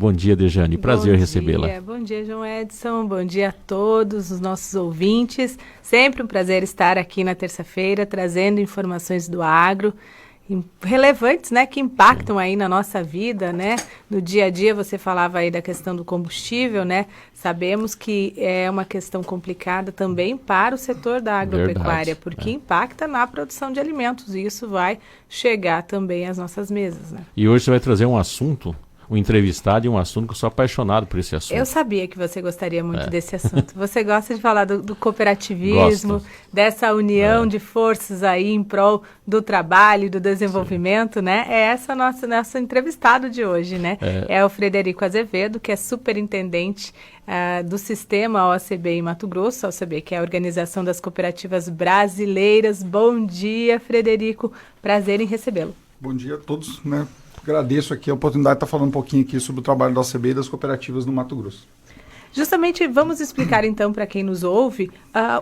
Bom dia, Dejane. Prazer recebê-la. Bom dia, João Edson. Bom dia a todos os nossos ouvintes. Sempre um prazer estar aqui na terça-feira, trazendo informações do agro, relevantes, né, que impactam aí na nossa vida, né, no dia a dia. Você falava aí da questão do combustível, né, sabemos que é uma questão complicada também para o setor da agropecuária, porque impacta na produção de alimentos, e isso vai chegar também às nossas mesas, né. E hoje você vai trazer um assunto, um entrevistado e um assunto que eu sou apaixonado por esse assunto. Eu sabia que você gostaria muito desse assunto. Você gosta de falar do cooperativismo, dessa união de forças aí em prol do trabalho e do desenvolvimento, né? É essa nosso entrevistado de hoje, né? É o Frederico Azevedo, que é superintendente do sistema OCB em Mato Grosso, OCB, que é a Organização das Cooperativas Brasileiras. Bom dia, Frederico. Prazer em recebê-lo. Bom dia a todos, né? Agradeço aqui a oportunidade de estar falando um pouquinho aqui sobre o trabalho da OCB e das cooperativas no Mato Grosso. Justamente, vamos explicar então para quem nos ouve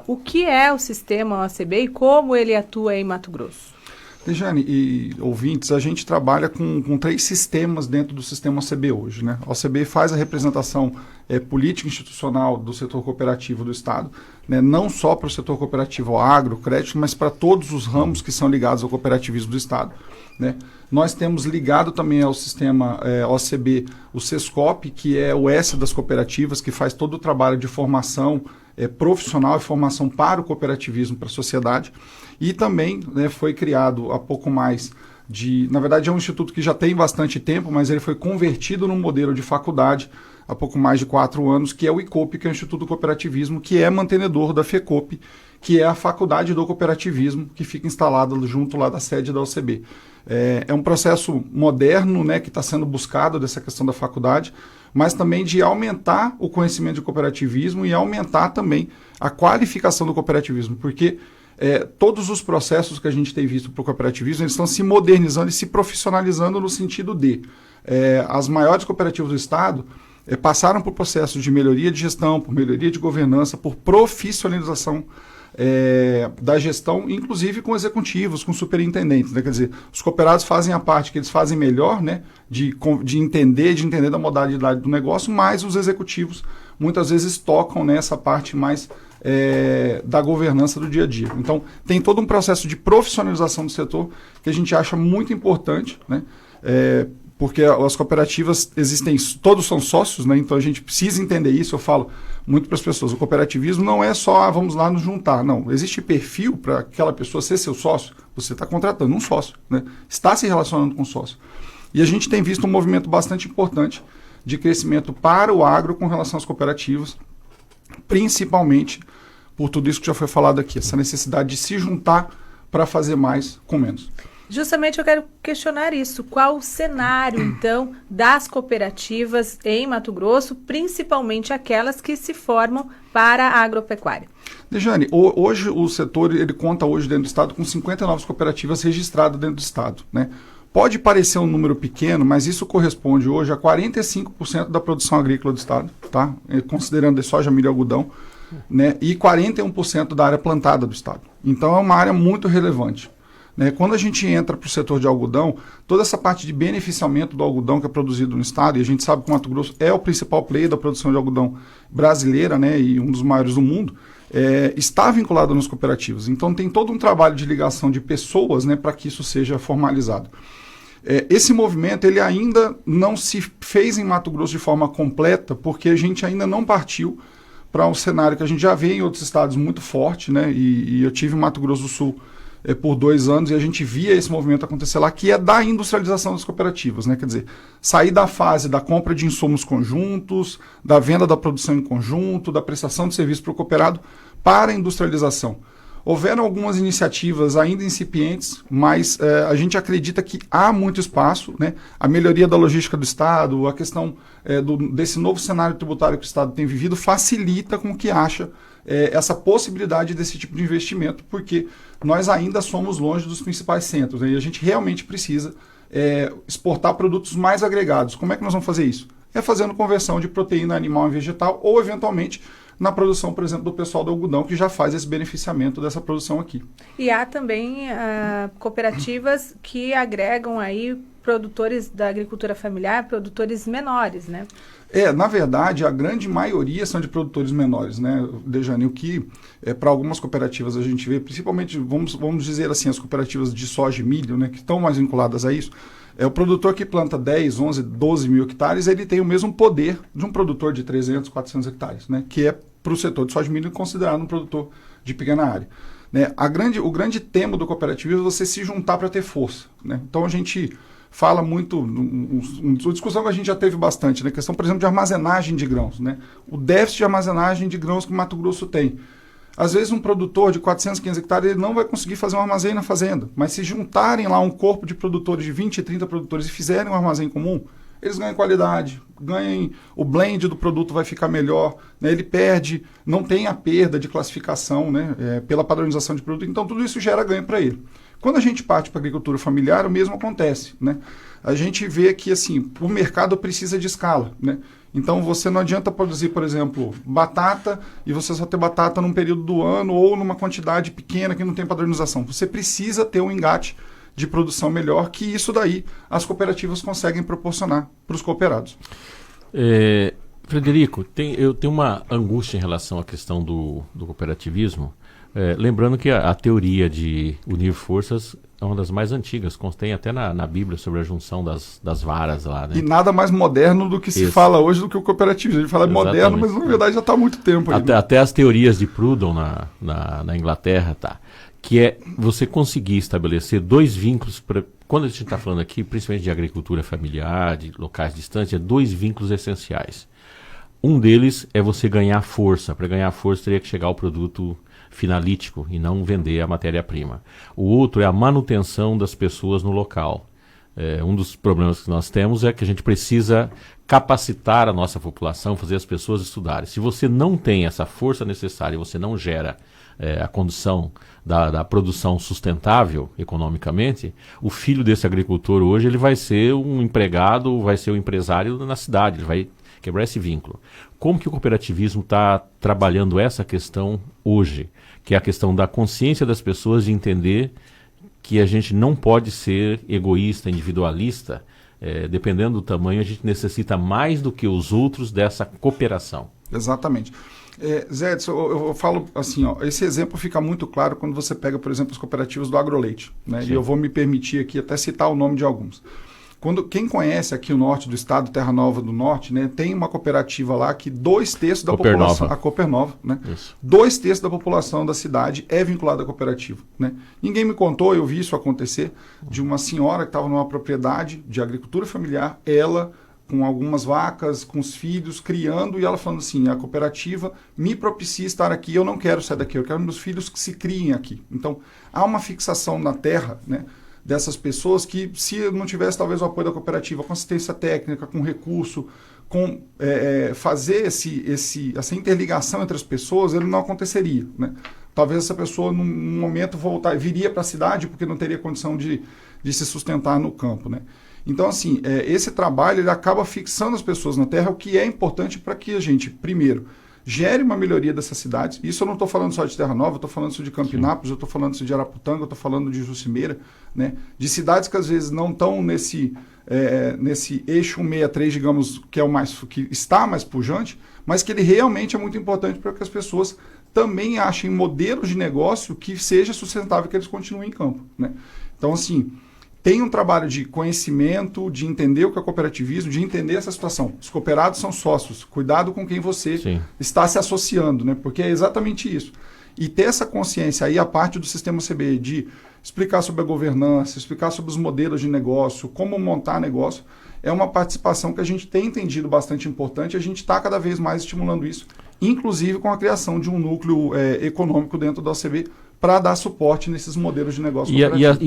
o que é o sistema OCB e como ele atua em Mato Grosso. Dejane e ouvintes, a gente trabalha com 3 sistemas dentro do sistema OCB hoje, né? A OCB faz a representação política institucional do setor cooperativo do Estado, né? Não só para o setor cooperativo agro, crédito, mas para todos os ramos que são ligados ao cooperativismo do Estado, né? Nós temos ligado também ao sistema OCB o SESCOP, que é o S das cooperativas, que faz todo o trabalho de formação profissional e formação para o cooperativismo, para a sociedade. E também, né, foi criado há pouco mais na verdade é um instituto que já tem bastante tempo, mas ele foi convertido num modelo de faculdade há pouco mais de 4 anos, que é o ICOP, que é o Instituto do Cooperativismo, que é mantenedor da FECOP, que é a faculdade do cooperativismo, que fica instalada junto lá da sede da OCB. É um processo moderno, né, que está sendo buscado dessa questão da faculdade, mas também de aumentar o conhecimento de cooperativismo e aumentar também a qualificação do cooperativismo, porque todos os processos que a gente tem visto para o cooperativismo, eles estão se modernizando e se profissionalizando no sentido de as maiores cooperativas do Estado passaram por processos de melhoria de gestão, por melhoria de governança, por profissionalização da gestão, inclusive com executivos, com superintendentes, né? Quer dizer, os cooperados fazem a parte que eles fazem melhor, né? de entender da modalidade do negócio, mas os executivos muitas vezes tocam nessa parte mais da governança do dia a dia. Então, tem todo um processo de profissionalização do setor que a gente acha muito importante, né? Porque as cooperativas existem, todos são sócios, né? Então a gente precisa entender isso. Eu falo muito para as pessoas, o cooperativismo não é só vamos lá nos juntar, não. Existe perfil para aquela pessoa ser seu sócio, você está contratando um sócio, né? Está se relacionando com um sócio. E a gente tem visto um movimento bastante importante de crescimento para o agro com relação às cooperativas, principalmente por tudo isso que já foi falado aqui, essa necessidade de se juntar para fazer mais com menos. Justamente eu quero questionar isso. Qual o cenário, então, das cooperativas em Mato Grosso, principalmente aquelas que se formam para a agropecuária? Dejane, hoje o setor ele conta hoje dentro do Estado com 59 cooperativas registradas dentro do Estado, né? Pode parecer um número pequeno, mas isso corresponde hoje a 45% da produção agrícola do Estado, tá? Considerando de soja, milho e algodão, né? E 41% da área plantada do Estado. Então é uma área muito relevante. Quando a gente entra para o setor de algodão, toda essa parte de beneficiamento do algodão que é produzido no estado, e a gente sabe que o Mato Grosso é o principal player da produção de algodão brasileira, né, e um dos maiores do mundo, está vinculado nas cooperativas. Então tem todo um trabalho de ligação de pessoas, né, para que isso seja formalizado. Esse movimento ele ainda não se fez em Mato Grosso de forma completa, porque a gente ainda não partiu para um cenário que a gente já vê em outros estados muito forte, né, e eu tive em Mato Grosso do Sul por 2 anos e a gente via esse movimento acontecer lá, que é da industrialização das cooperativas, né? Quer dizer, sair da fase da compra de insumos conjuntos, da venda da produção em conjunto, da prestação de serviço para o cooperado, para a industrialização. Houveram algumas iniciativas ainda incipientes, mas a gente acredita que há muito espaço, né? A melhoria da logística do Estado, a questão desse novo cenário tributário que o Estado tem vivido, facilita com que acha essa possibilidade desse tipo de investimento, porque nós ainda somos longe dos principais centros, né? E a gente realmente precisa exportar produtos mais agregados. Como é que nós vamos fazer isso? Fazendo conversão de proteína animal em vegetal ou, eventualmente, na produção, por exemplo, do pessoal do algodão, que já faz esse beneficiamento dessa produção aqui. E há também cooperativas que agregam aí produtores da agricultura familiar, produtores menores, né? Na verdade, a grande maioria são de produtores menores, né, Dejane? O que, para algumas cooperativas a gente vê, principalmente, vamos dizer assim, as cooperativas de soja e milho, né, que estão mais vinculadas a isso, o produtor que planta 10, 11, 12 mil hectares, ele tem o mesmo poder de um produtor de 300, 400 hectares, né, que é, para o setor de soja e milho, considerado um produtor de pequena área. Né? O grande tema do cooperativismo é você se juntar para ter força. Né? Então, a gente fala muito, uma discussão que a gente já teve bastante, né? Questão, por exemplo, de armazenagem de grãos, né? O déficit de armazenagem de grãos que o Mato Grosso tem. Às vezes um produtor de 400, 500 hectares ele não vai conseguir fazer um armazém na fazenda, mas se juntarem lá um corpo de produtores, de 20, 30 produtores e fizerem um armazém comum, eles ganham qualidade, o blend do produto vai ficar melhor, né? Ele perde, não tem a perda de classificação, né? Pela padronização de produto, então tudo isso gera ganho para ele. Quando a gente parte para a agricultura familiar, o mesmo acontece, né? A gente vê que assim, o mercado precisa de escala, né? Então você não adianta produzir, por exemplo, batata e você só ter batata num período do ano ou numa quantidade pequena que não tem padronização. Você precisa ter um engate de produção melhor, que isso daí as cooperativas conseguem proporcionar para os cooperados. Frederico, eu tenho uma angústia em relação à questão do cooperativismo. Lembrando que a teoria de unir forças é uma das mais antigas, tem até na Bíblia sobre a junção das varas lá, né? E nada mais moderno do que se fala hoje do que o cooperativismo. A gente fala moderno, mas na verdade já está há muito tempo. Até as teorias de Proudhon na Inglaterra, que é você conseguir estabelecer dois vínculos, quando a gente está falando aqui, principalmente de agricultura familiar, de locais distantes, dois vínculos essenciais. Um deles é você ganhar força. Para ganhar força teria que chegar ao produto finalítico e não vender a matéria-prima. O outro é a manutenção das pessoas no local. Um dos problemas que nós temos é que a gente precisa capacitar a nossa população, fazer as pessoas estudarem. Se você não tem essa força necessária, você não gera a condição da produção sustentável economicamente, o filho desse agricultor hoje ele vai ser um empregado, vai ser um empresário na cidade, ele vai quebrar esse vínculo. Como que o cooperativismo está trabalhando essa questão hoje? Que é a questão da consciência das pessoas de entender que a gente não pode ser egoísta, individualista. Dependendo do tamanho, a gente necessita mais do que os outros dessa cooperação. Exatamente. Zé Edson, eu falo assim, esse exemplo fica muito claro quando você pega, por exemplo, as cooperativas do agroleite. Né? E eu vou me permitir aqui até citar o nome de alguns. Quem conhece aqui o norte do estado, Terra Nova do Norte, né, tem uma cooperativa lá que 2/3 da população, a Cooper-Nova, né, 2/3 da população da cidade é vinculada à cooperativa. Né? Ninguém me contou, eu vi isso acontecer, de uma senhora que estava numa propriedade de agricultura familiar, ela com algumas vacas, com os filhos, criando, e ela falando assim, a cooperativa me propicia estar aqui, eu não quero sair daqui, eu quero meus filhos que se criem aqui. Então, há uma fixação na terra, né, dessas pessoas que, se não tivesse talvez o apoio da cooperativa, com assistência técnica, com recurso, com fazer essa interligação entre as pessoas, ele não aconteceria. Né? Talvez essa pessoa, num momento, viria para a cidade porque não teria condição de se sustentar no campo. Né? Então, assim, esse trabalho ele acaba fixando as pessoas na terra, o que é importante para que a gente, primeiro, gere uma melhoria dessas cidades. Isso eu não estou falando só de Terra Nova, eu estou falando isso de Campinápolis, eu estou falando isso de Araputanga, eu estou falando de Jucimeira, né? De cidades que às vezes não estão nesse eixo 163, digamos, que está mais pujante, mas que ele realmente é muito importante para que as pessoas também achem modelos de negócio que seja sustentável, que eles continuem em campo. Né? Então, assim, tem um trabalho de conhecimento, de entender o que é cooperativismo, de entender essa situação. Os cooperados são sócios. Cuidado com quem você está se associando, né? Porque é exatamente isso. E ter essa consciência aí, a parte do sistema CBE, de explicar sobre a governança, explicar sobre os modelos de negócio, como montar negócio, é uma participação que a gente tem entendido bastante importante e a gente está cada vez mais estimulando isso, inclusive com a criação de um núcleo econômico dentro da OCB, para dar suporte nesses modelos de negócio cooperativo.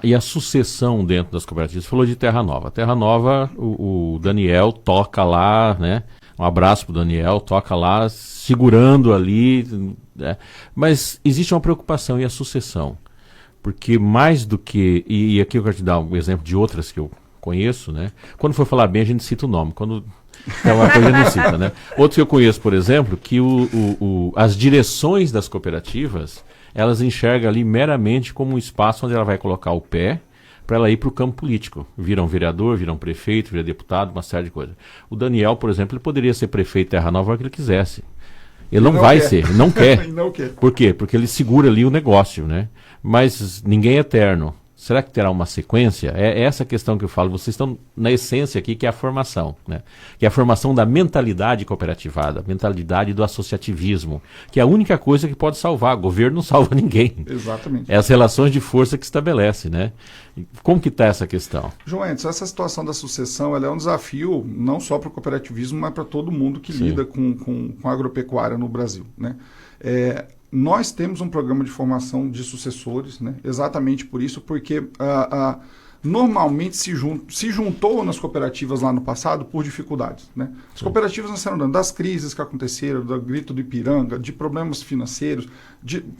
E a sucessão dentro das cooperativas? Você falou de Terra Nova. Terra Nova, o Daniel toca lá, né? Um abraço para o Daniel, toca lá, segurando ali. Né? Mas existe uma preocupação e a sucessão. Porque mais do que... E aqui eu quero te dar um exemplo de outras que eu conheço, né? Quando for falar bem, a gente cita o nome. Quando Então uma coisa não cita, né? Outro que eu conheço, por exemplo, que as direções das cooperativas, elas enxergam ali meramente como um espaço onde ela vai colocar o pé para ela ir para o campo político. Vira um vereador, vira um prefeito, vira deputado, uma série de coisas. O Daniel, por exemplo, ele poderia ser prefeito de Terra Nova o que ele quisesse. Ele não vai ser, ele não quer. Não quer. Por quê? Porque ele segura ali o negócio, né? Mas ninguém é eterno. Será que terá uma sequência? É essa questão que eu falo. Vocês estão na essência aqui, que é a formação, né? Que é a formação da mentalidade cooperativada, mentalidade do associativismo, que é a única coisa que pode salvar. O governo não salva ninguém. Exatamente. É as relações de força que estabelece, né? Como que está essa questão? João Edson, essa situação da sucessão ela é um desafio não só para o cooperativismo, mas para todo mundo que Sim. lida com agropecuária no Brasil, né? Nós temos um programa de formação de sucessores, né? Exatamente por isso, porque normalmente se juntou nas cooperativas lá no passado por dificuldades, né? As cooperativas nasceram das crises que aconteceram, do grito do Ipiranga, de problemas financeiros.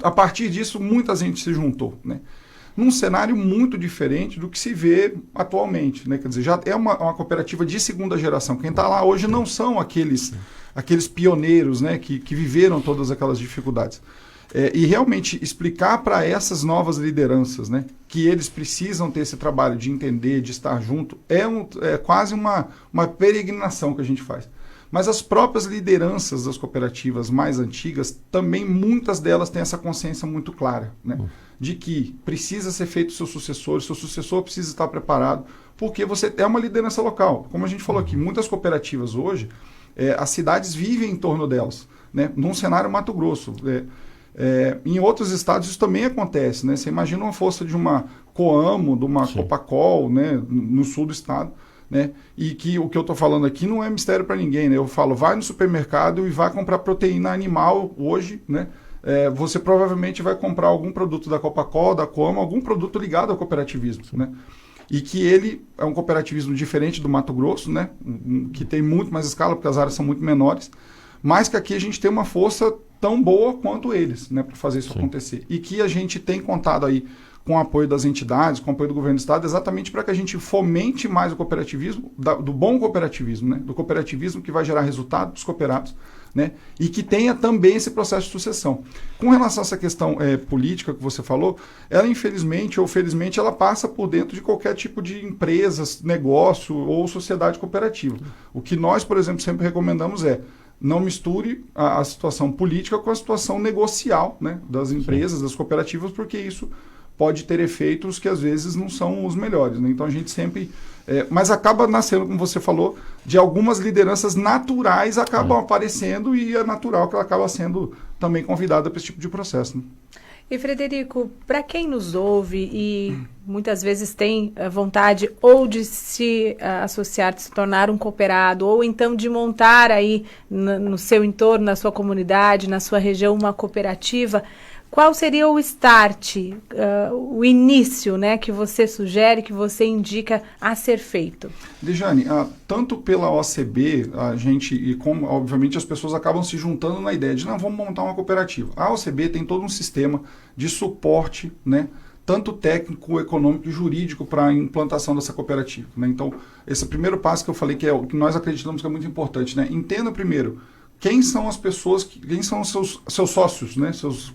A partir disso, muita gente se juntou, né? Num cenário muito diferente do que se vê atualmente, né? Quer dizer, já é uma cooperativa de segunda geração. Quem está lá hoje não são aqueles pioneiros, né? Que viveram todas aquelas dificuldades. E realmente explicar para essas novas lideranças, né? Que eles precisam ter esse trabalho de entender, de estar junto, é quase uma peregrinação que a gente faz. Mas as próprias lideranças das cooperativas mais antigas, também muitas delas têm essa consciência muito clara, né? De que precisa ser feito seu sucessor precisa estar preparado, porque você é uma liderança local. Como a gente falou aqui, muitas cooperativas hoje, as cidades vivem em torno delas, né? Num cenário Mato Grosso. Em outros estados isso também acontece, né? Você imagina uma força de uma Coamo, de uma Sim. Copacol, né? No sul do estado, né? E que o que eu estou falando aqui não é mistério para ninguém, né? Eu falo, vai no supermercado e vai comprar proteína animal hoje, né? Você provavelmente vai comprar algum produto da Copacol, da Coamo, algum produto ligado ao cooperativismo, né? E que ele é um cooperativismo diferente do Mato Grosso, né? Que tem muito mais escala, porque as áreas são muito menores, mas que aqui a gente tem uma força tão boa quanto eles, né? Para fazer isso Sim. acontecer. E que a gente tem contado aí com o apoio das entidades, com o apoio do governo do estado, exatamente para que a gente fomente mais o cooperativismo, do bom cooperativismo, né? Do cooperativismo que vai gerar resultado dos cooperados, né? E que tenha também esse processo de sucessão. Com relação a essa questão política que você falou, ela infelizmente ou felizmente ela passa por dentro de qualquer tipo de empresa, negócio ou sociedade cooperativa. O que nós, por exemplo, sempre recomendamos não misture a situação política com a situação negocial, né? Das empresas, das cooperativas, porque isso pode ter efeitos que às vezes não são os melhores, né? Então a gente sempre... mas acaba nascendo, como você falou, de algumas lideranças naturais acabam aparecendo e é natural que ela acaba sendo também convidada para esse tipo de processo, né? E Frederico, para quem nos ouve e muitas vezes tem vontade ou de se associar, de se tornar um cooperado, ou então de montar aí no seu entorno, na sua comunidade, na sua região, uma cooperativa, qual seria o start, o início, né, que você sugere, que você indica a ser feito? Dejane, tanto pela OCB, a gente, e como obviamente as pessoas acabam se juntando na ideia de, não, vamos montar uma cooperativa. A OCB tem todo um sistema de suporte, né, tanto técnico, econômico e jurídico para a implantação dessa cooperativa, né? Então, esse é o primeiro passo que eu falei que é o que nós acreditamos que é muito importante, né? Entenda primeiro quem são as pessoas, quem são os seus sócios, né?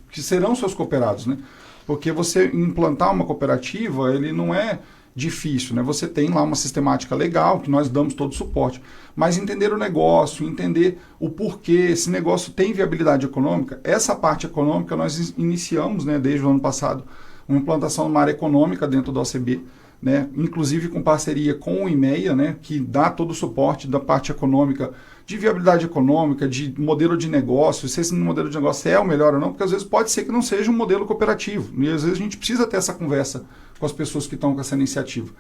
Que serão seus cooperados, né? Porque você implantar uma cooperativa, ele não é difícil, né? Você tem lá uma sistemática legal, que nós damos todo o suporte, mas entender o negócio, entender o porquê, esse negócio tem viabilidade econômica, essa parte econômica nós iniciamos, né, desde o ano passado, uma implantação numa área econômica dentro da OCB, né, inclusive com parceria com o IMEA, né, que dá todo o suporte da parte econômica, de viabilidade econômica, de modelo de negócio, se esse modelo de negócio é o melhor ou não, porque às vezes pode ser que não seja um modelo cooperativo, e às vezes a gente precisa ter essa conversa com as pessoas que estão com essa iniciativa.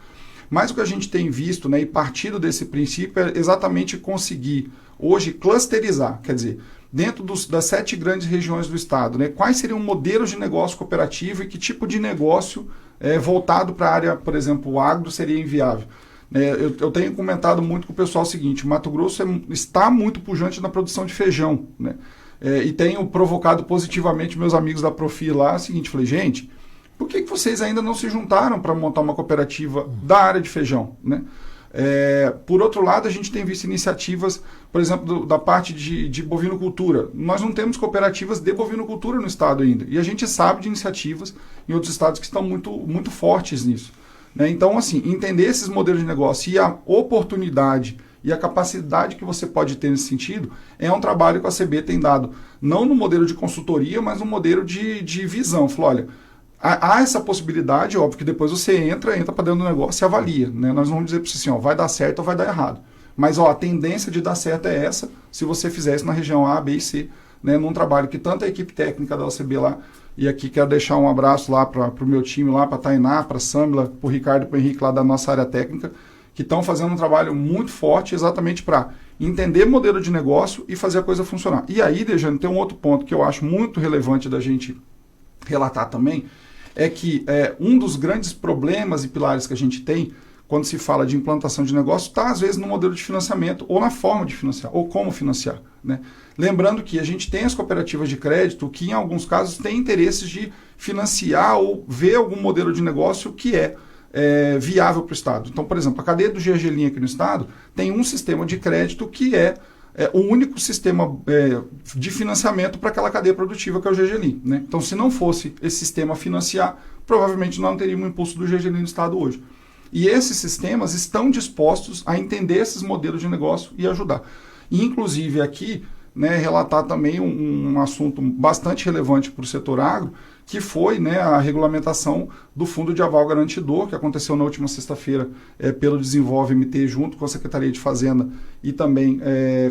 Mas o que a gente tem visto, né, e partido desse princípio, é exatamente conseguir hoje clusterizar, quer dizer, dentro das 7 grandes regiões do estado, né, quais seriam modelos de negócio cooperativo e que tipo de negócio voltado para a área, por exemplo, o agro seria inviável. Eu tenho comentado muito com o pessoal o seguinte, Mato Grosso está muito pujante na produção de feijão, né, e tenho provocado positivamente meus amigos da Profi lá, o seguinte, falei, gente, por que vocês ainda não se juntaram para montar uma cooperativa da área de feijão, né? Por outro lado, a gente tem visto iniciativas, por exemplo, da parte de bovinocultura. Nós não temos cooperativas de bovinocultura no estado ainda. E a gente sabe de iniciativas em outros estados que estão muito, muito fortes nisso. Né? Então, assim, entender esses modelos de negócio e a oportunidade e a capacidade que você pode ter nesse sentido é um trabalho que a CB tem dado, não no modelo de consultoria, mas no modelo de visão. Falou, olha, há essa possibilidade, óbvio que depois você entra para dentro do negócio e avalia. Né? Nós vamos dizer para você assim, ó, vai dar certo ou vai dar errado. Mas ó, a tendência de dar certo é essa, se você fizer isso na região A, B e C, né? Num trabalho que tanto a equipe técnica da OCB lá, e aqui quero deixar um abraço lá para o meu time, lá para a Tainá, para a Samila, para o Ricardo e para o Henrique lá da nossa área técnica, que estão fazendo um trabalho muito forte exatamente para entender modelo de negócio e fazer a coisa funcionar. E aí, Dejane, tem um outro ponto que eu acho muito relevante da gente relatar também, é que um dos grandes problemas e pilares que a gente tem quando se fala de implantação de negócio está, às vezes, no modelo de financiamento ou na forma de financiar, ou como financiar. Né? Lembrando que a gente tem as cooperativas de crédito que, em alguns casos, têm interesses de financiar ou ver algum modelo de negócio que é viável para o Estado. Então, por exemplo, a cadeia do Gergelim aqui no Estado tem um sistema de crédito que é o único sistema de financiamento para aquela cadeia produtiva que é o Gergelim. Né? Então, se não fosse esse sistema financiar, provavelmente não teríamos o impulso do Gergelim no Estado hoje. E esses sistemas estão dispostos a entender esses modelos de negócio e ajudar. E, inclusive, aqui, né, relatar também um assunto bastante relevante para o setor agro, que foi, né, a regulamentação do Fundo de Aval Garantidor, que aconteceu na última sexta-feira pelo Desenvolve MT, junto com a Secretaria de Fazenda e também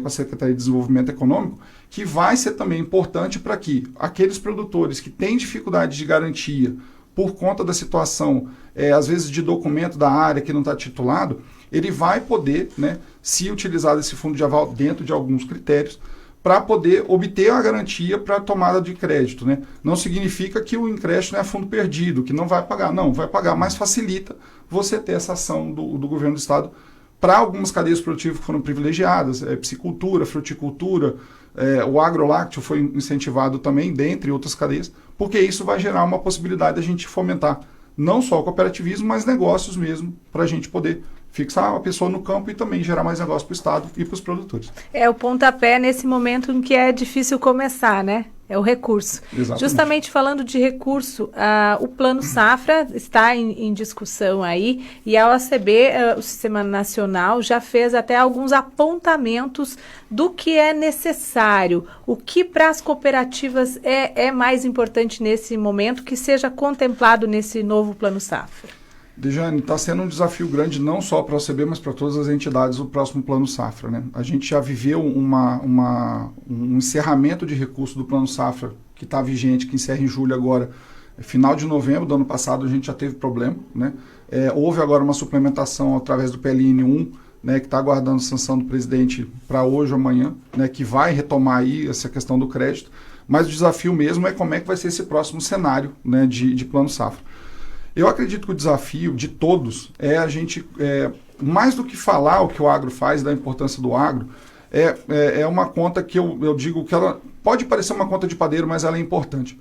com a Secretaria de Desenvolvimento Econômico, que vai ser também importante para que aqueles produtores que têm dificuldade de garantia por conta da situação, às vezes de documento da área que não está titulado, ele vai poder, né, se utilizar desse fundo de aval dentro de alguns critérios, para poder obter a garantia para a tomada de crédito. Né? Não significa que o empréstimo é fundo perdido, que não vai pagar. Não, vai pagar, mas facilita você ter essa ação do governo do Estado para algumas cadeias produtivas que foram privilegiadas, piscicultura, fruticultura, o agrolácteo foi incentivado também, dentre outras cadeias, porque isso vai gerar uma possibilidade da gente fomentar não só o cooperativismo, mas negócios mesmo, para a gente poder fixar a pessoa no campo e também gerar mais negócio para o Estado e para os produtores. É o pontapé nesse momento em que é difícil começar, né? É o recurso. Exatamente. Justamente falando de recurso, o Plano Safra está em discussão aí e a OCB, o Sistema Nacional, já fez até alguns apontamentos do que é necessário, o que para as cooperativas é mais importante nesse momento que seja contemplado nesse novo Plano Safra. Dejane, está sendo um desafio grande não só para a OCB, mas para todas as entidades do próximo Plano Safra. Né? A gente já viveu um encerramento de recurso do Plano Safra que está vigente, que encerra em julho agora. Final de novembro do ano passado a gente já teve problema. Né? Houve agora uma suplementação através do PLN 1, né, que está aguardando sanção do presidente para hoje ou amanhã, né, que vai retomar aí essa questão do crédito. Mas o desafio mesmo é como é que vai ser esse próximo cenário, né, de Plano Safra. Eu acredito que o desafio de todos é a gente, mais do que falar o que o agro faz, da importância do agro, é uma conta que eu digo que ela pode parecer uma conta de padeiro, mas ela é importante.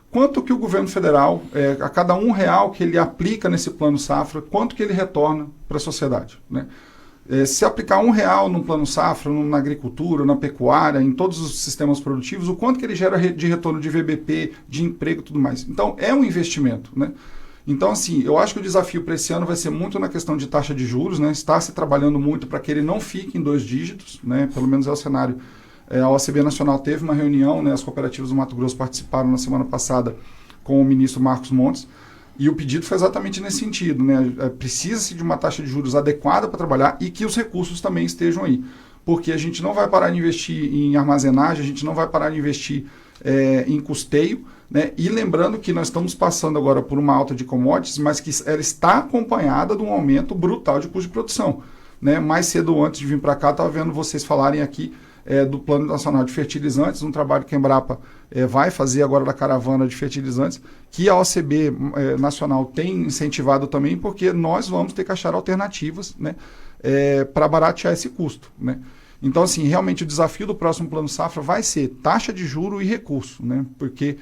Quanto que o governo federal, a cada R$1 que ele aplica nesse Plano Safra, quanto que ele retorna para a sociedade, né? Se aplicar R$1 no Plano Safra, na agricultura, na pecuária, em todos os sistemas produtivos, o quanto que ele gera de retorno de VBP, de emprego e tudo mais. Então, é um investimento, né? Então, assim, eu acho que o desafio para esse ano vai ser muito na questão de taxa de juros, né? Está se trabalhando muito para que ele não fique em 2 dígitos, né? Pelo menos é o cenário. A OCB Nacional teve uma reunião, né? As cooperativas do Mato Grosso participaram na semana passada com o ministro Marcos Montes, e o pedido foi exatamente nesse sentido, né? Precisa-se de uma taxa de juros adequada para trabalhar e que os recursos também estejam aí. Porque a gente não vai parar de investir em armazenagem, a gente não vai parar de investir em custeio, né? E lembrando que nós estamos passando agora por uma alta de commodities, mas que ela está acompanhada de um aumento brutal de custo de produção. Né? Mais cedo, antes de vir para cá, estava vendo vocês falarem aqui do Plano Nacional de Fertilizantes, um trabalho que a Embrapa vai fazer agora da caravana de fertilizantes, que a OCB Nacional tem incentivado também, porque nós vamos ter que achar alternativas, né, para baratear esse custo. Né? Então, assim, realmente o desafio do próximo Plano Safra vai ser taxa de juro e recurso, né? Porque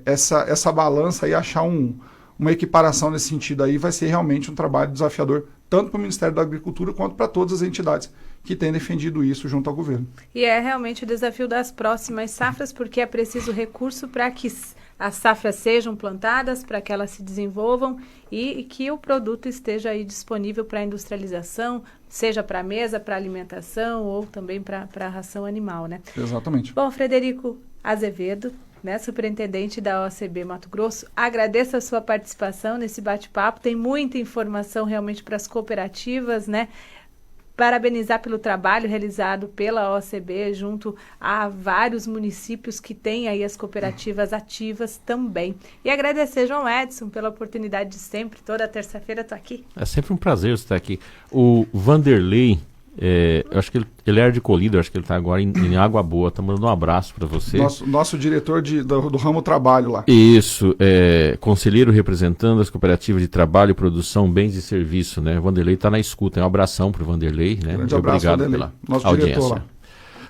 essa balança aí, achar uma equiparação nesse sentido aí, vai ser realmente um trabalho desafiador, tanto para o Ministério da Agricultura quanto para todas as entidades que têm defendido isso junto ao governo. E é realmente o desafio das próximas safras, porque é preciso recurso para que as safras sejam plantadas, para que elas se desenvolvam e que o produto esteja aí disponível para industrialização, seja para a mesa, para alimentação ou também para a ração animal, né? Exatamente. Bom, Frederico Azevedo, né, superintendente da OACB Mato Grosso, agradeço a sua participação nesse bate-papo, tem muita informação realmente para as cooperativas, né? Parabenizar pelo trabalho realizado pela OACB junto a vários municípios que têm aí as cooperativas ativas também. E agradecer, João Edson, pela oportunidade de sempre. Toda terça-feira estou aqui. É sempre um prazer você estar aqui. O Vanderlei, eu acho que ele é de Colíder, acho que ele está agora em Água Boa. Está mandando um abraço para você. Nosso diretor do ramo trabalho lá. Isso, conselheiro representando as cooperativas de trabalho, produção, bens e serviço, né? O Vanderlei está na escuta. Um abração para o Vanderlei, né? Grande abraço, obrigado Vanderlei, pela nosso audiência. diretor lá.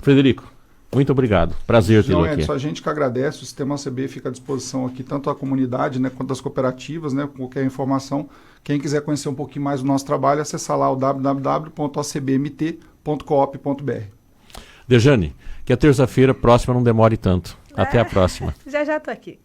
Frederico, muito obrigado. Prazer tê-lo aqui. A gente que agradece. O Sistema OACB fica à disposição aqui, tanto a comunidade, né, quanto as cooperativas, né, com qualquer informação. Quem quiser conhecer um pouquinho mais do nosso trabalho, acessar lá o www.acbmt.coop.br. Dejane, que a terça-feira próxima não demore tanto. Até a próxima. Já estou aqui.